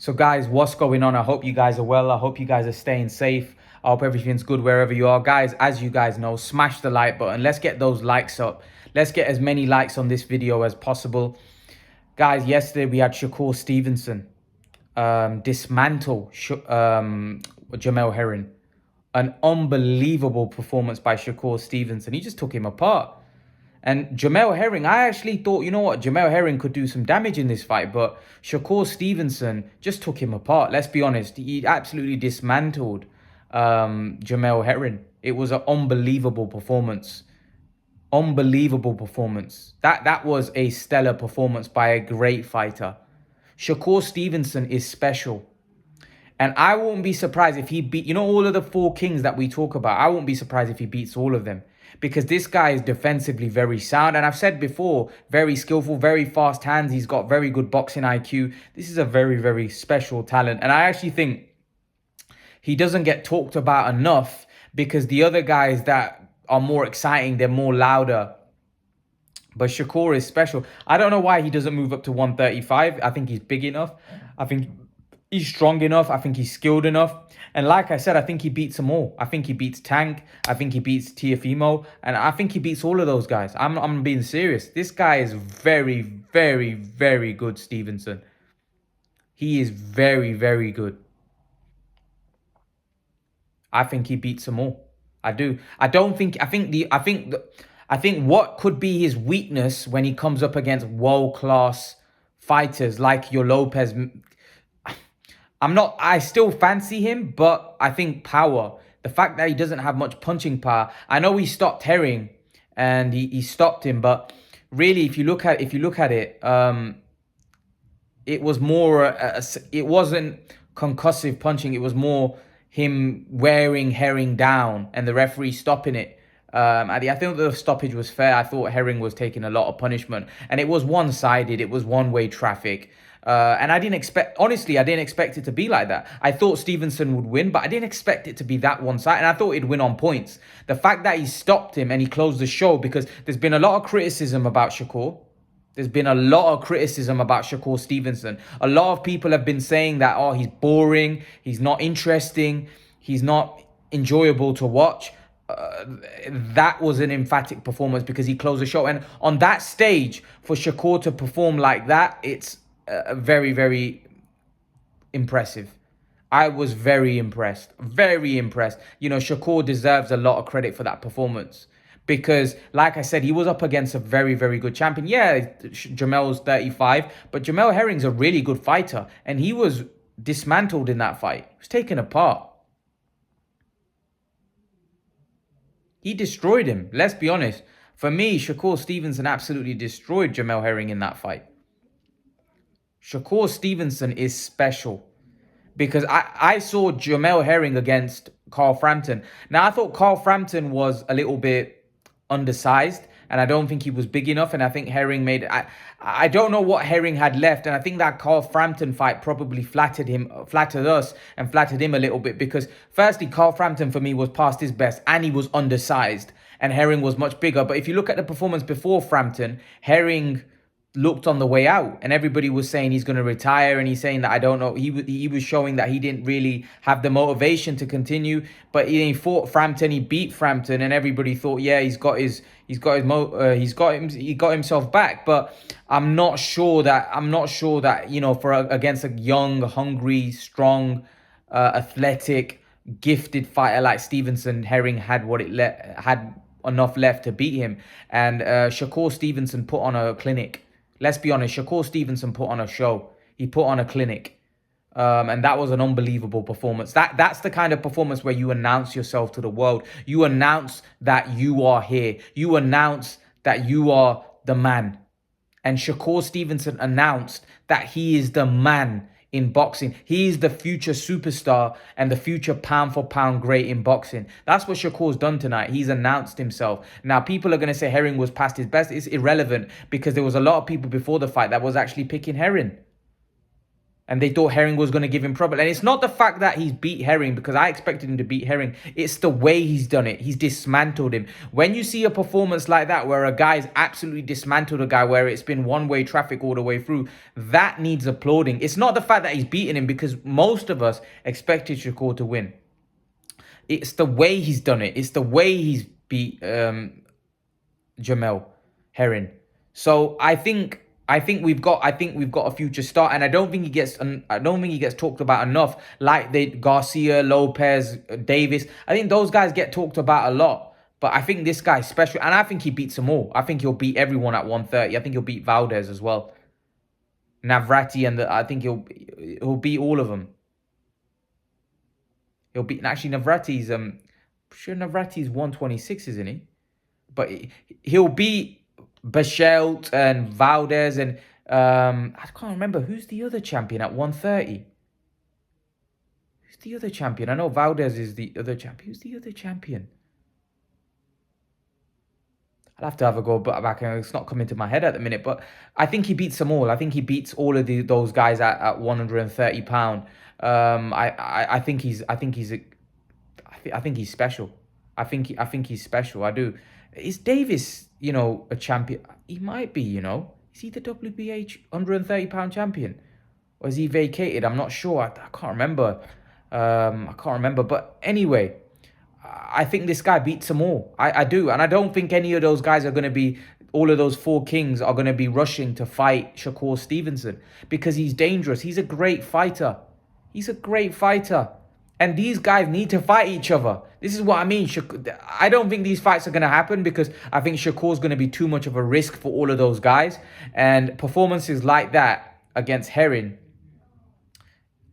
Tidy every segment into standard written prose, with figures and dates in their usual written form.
So guys, what's going on? I hope you guys are well. I hope you guys are staying safe. I hope everything's good wherever you are. Guys, as you guys know, smash the like button. Let's get those likes up. Let's get as many likes on this video as possible. Guys, yesterday we had Shakur Stevenson dismantle Jamel Herring. An unbelievable performance by Shakur Stevenson. He just took him apart. And Jamel Herring, I actually thought, you know what, Jamel Herring could do some damage in this fight, but Shakur Stevenson just took him apart. Let's be honest, he absolutely dismantled Jamel Herring. It was an unbelievable performance. Unbelievable performance. That was a stellar performance by a great fighter. Shakur Stevenson is special. And I won't be surprised if he beat, you know, all of the four kings that we talk about. I won't be surprised if he beats all of them. Because this guy is defensively very sound. And I've said before, very skillful, very fast hands. He's got very good boxing IQ. This is a very, very special talent. And I actually think he doesn't get talked about enough because the other guys that are more exciting, they're more louder. But Shakur is special. I don't know why he doesn't move up to 135. I think he's big enough. I think he's strong enough. I think he's skilled enough. And like I said, I think he beats them all. I think he beats Tank. I think he beats Tiafimo. And I think he beats all of those guys. I'm being serious. This guy is very, very, very good, Stevenson. He is very, very good. I think he beats them all. I do. I think what could be his weakness when he comes up against world-class fighters like your Lopez. I still fancy him, but I think power. The fact that he doesn't have much punching power. I know he stopped Herring and he stopped him, but really, if you look at it, it was more, it wasn't concussive punching. It was more him wearing Herring down and the referee stopping it. I think the stoppage was fair. I thought Herring was taking a lot of punishment, and it was one-sided. It was one-way traffic. And I didn't expect, honestly, I didn't expect it to be like that. I thought Stevenson would win, but I didn't expect it to be that one-sided. And I thought he'd win on points. The fact that he stopped him and he closed the show, because there's been a lot of criticism about Shakur. There's been a lot of criticism about Shakur Stevenson. A lot of people have been saying that, oh, he's boring, he's not interesting, he's not enjoyable to watch. That was an emphatic performance because he closed the show. And on that stage, for Shakur to perform like that, it's very, very impressive. I was very impressed. Very impressed. You know, Shakur deserves a lot of credit for that performance. Because, like I said, he was up against a very, very good champion. Yeah, Jamel's 35, but Jamel Herring's a really good fighter. And he was dismantled in that fight. He was taken apart. He destroyed him. Let's be honest. For me, Shakur Stevenson absolutely destroyed Jamel Herring in that fight. Shakur Stevenson is special. Because I saw Jamel Herring against Carl Frampton. Now, I thought Carl Frampton was a little bit undersized, and I don't think he was big enough, and I think Herring made it. I don't know what Herring had left, and I think that Carl Frampton fight probably flattered us and flattered him a little bit, because firstly, Carl Frampton for me was past his best and he was undersized, and Herring was much bigger. But if you look at the performance before Frampton, Herring looked on the way out, and everybody was saying he's going to retire, and he's saying that, I don't know, he was showing that he didn't really have the motivation to continue. But he fought Frampton, he beat Frampton, and everybody thought, yeah, he got himself back. But I'm not sure that you know, against a young, hungry, strong, athletic, gifted fighter like Stevenson, Herring had had enough left to beat him. And Shakur Stevenson put on a clinic. Let's be honest, Shakur Stevenson put on a show. He put on a clinic. And that was an unbelievable performance. That's the kind of performance where you announce yourself to the world. You announce that you are here. You announce that you are the man. And Shakur Stevenson announced that he is the man in boxing. He is the future superstar and the future pound for pound great in boxing. That's what Shakur's done tonight. He's announced himself. Now, people are going to say Herring was past his best. It's irrelevant because there was a lot of people before the fight that was actually picking Herring. And they thought Herring was going to give him trouble. And it's not the fact that he's beat Herring, because I expected him to beat Herring. It's the way he's done it. He's dismantled him. When you see a performance like that, where a guy's absolutely dismantled a guy, where it's been one-way traffic all the way through, that needs applauding. It's not the fact that he's beaten him, because most of us expected Shakur to win. It's the way he's done it. It's the way he's beat Jamel Herring. So I think we've got a future star, and I don't think he gets talked about enough. Like the Garcia, Lopez, Davis. I think those guys get talked about a lot. But I think this guy's special, and I think he beats them all. I think he'll beat everyone at 130. I think he'll beat Valdez as well, Navrati, and I think he'll beat all of them. He'll beat actually Navrati's sure Navrati's 126, isn't he? But he'll beat Bechelt and Valdez and I can't remember who's the other champion at 130. Who's the other champion? I know Valdez is the other champion. Who's the other champion? I'll have to have a go back, and it's not coming to my head at the minute. But I think he beats them all. I think he beats all of those guys at 130 pound. I think he's special. I think he's special. I do. Is Davis, a champion? He might be. Is he the WBH 130 pound champion, or is he vacated? I'm not sure. I can't remember. I can't remember. But anyway, I think this guy beats them all. I do. And I don't think any of those guys are going to be, all of those four kings are going to be rushing to fight Shakur Stevenson, because he's dangerous. He's a great fighter. He's a great fighter. And these guys need to fight each other. This is what I mean. I don't think these fights are going to happen, because I think Shakur's going to be too much of a risk for all of those guys. And performances like that against Herring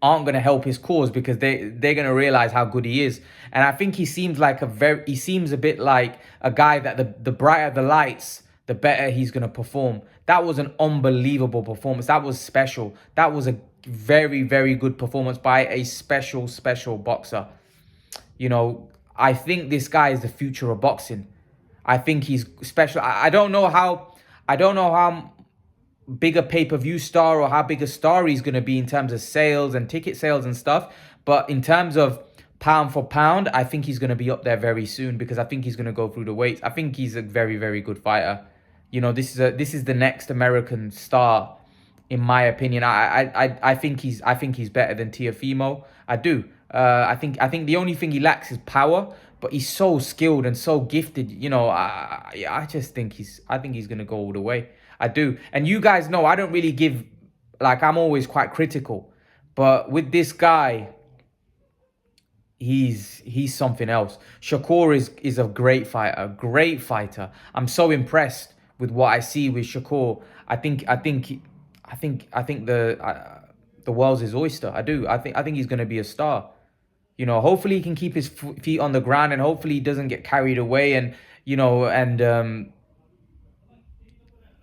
aren't going to help his cause, because they're going to realize how good he is. And I think he seems a bit like a guy that the brighter the lights, the better he's going to perform. That was an unbelievable performance. That was special. That was a very, very good performance by a special boxer. I think this guy is the future of boxing. I think he's special. I don't know how big a pay-per-view star, or how big a star he's going to be in terms of sales and ticket sales and stuff. But in terms of pound for pound, I think he's going to be up there very soon, because I think he's going to go through the weights. I think he's a very, very good fighter. This is the next American star, in my opinion. I think he's better than Teofimo. I do. I think the only thing he lacks is power, but he's so skilled and so gifted. I think he's gonna go all the way. I do. And you guys know I don't really give, I'm always quite critical, but with this guy, he's something else. Shakur is a great fighter. I'm so impressed with what I see with Shakur. I think the world's his oyster. I do. I think he's going to be a star. Hopefully he can keep his feet on the ground, and hopefully he doesn't get carried away. And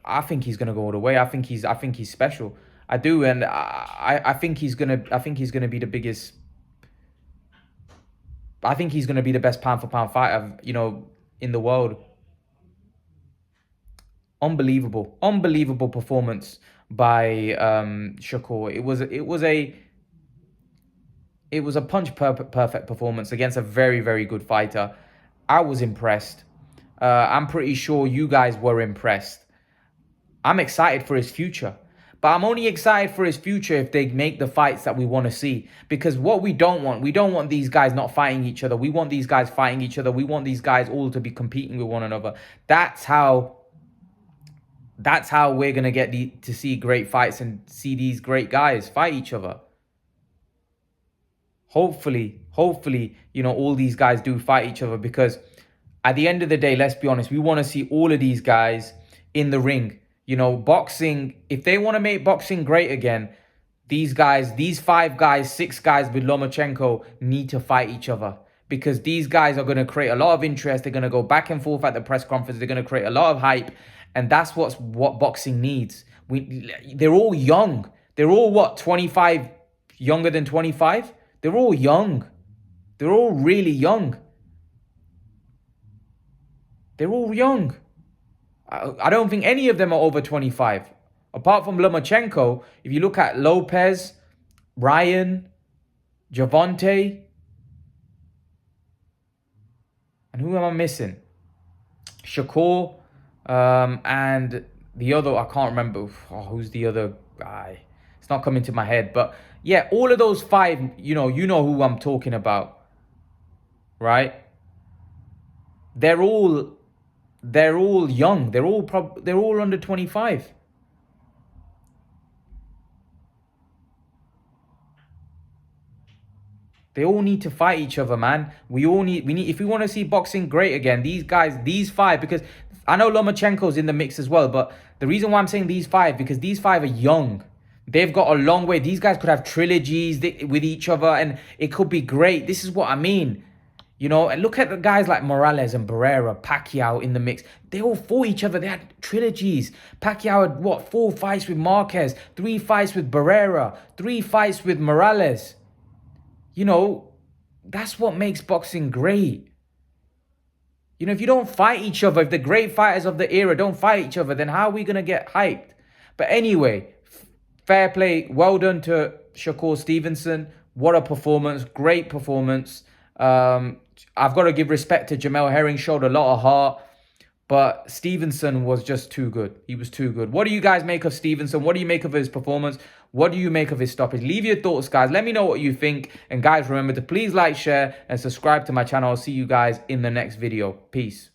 I think he's going to go all the way. I think he's special. I do, and I think he's gonna be the biggest. I think he's gonna be the best pound for pound fighter, in the world. Unbelievable performance by Shakur. It was a punch perfect performance against a very, very good fighter. I was impressed. I'm pretty sure you guys were impressed. I'm excited for his future. But I'm only excited for his future if they make the fights that we want to see. Because what we don't want these guys not fighting each other. We want these guys fighting each other. We want these guys all to be competing with one another. That's how we're going to get to see great fights and see these great guys fight each other. Hopefully, all these guys do fight each other, because at the end of the day, let's be honest, we want to see all of these guys in the ring. Boxing, if they want to make boxing great again, these 5 guys, 6 guys with Lomachenko need to fight each other, because these guys are going to create a lot of interest. They're going to go back and forth at the press conference. They're going to create a lot of hype, and that's what boxing needs. They're all young. They're all 25, younger than 25? They're all young. They're all really young. They're all young. I don't think any of them are over 25. Apart from Lomachenko, if you look at Lopez, Ryan, Javante, and who am I missing? Shakur, and the other, I can't remember. Oh, who's the other guy? It's not coming to my head. But yeah, all of those five, you know who I'm talking about, right? They're all young. They're all under 25. They all need to fight each other, man. We need if we want to see boxing great again, these guys, these five, because I know Lomachenko's in the mix as well, but the reason why I'm saying these five, because these five are young. They've got a long way. These guys could have trilogies with each other, and it could be great. This is what I mean. And look at the guys like Morales and Barrera, Pacquiao in the mix. They all fought each other. They had trilogies. Pacquiao had, 4 fights with Marquez, 3 fights with Barrera, 3 fights with Morales. That's what makes boxing great. If you don't fight each other, if the great fighters of the era don't fight each other, then how are we going to get hyped? But anyway, fair play. Well done to Shakur Stevenson. What a performance. Great performance. I've got to give respect to Jamel Herring. Showed a lot of heart. But Stevenson was just too good. He was too good. What do you guys make of Stevenson? What do you make of his performance? What do you make of his stoppage? Leave your thoughts, guys. Let me know what you think. And guys, remember to please like, share, and subscribe to my channel. I'll see you guys in the next video. Peace.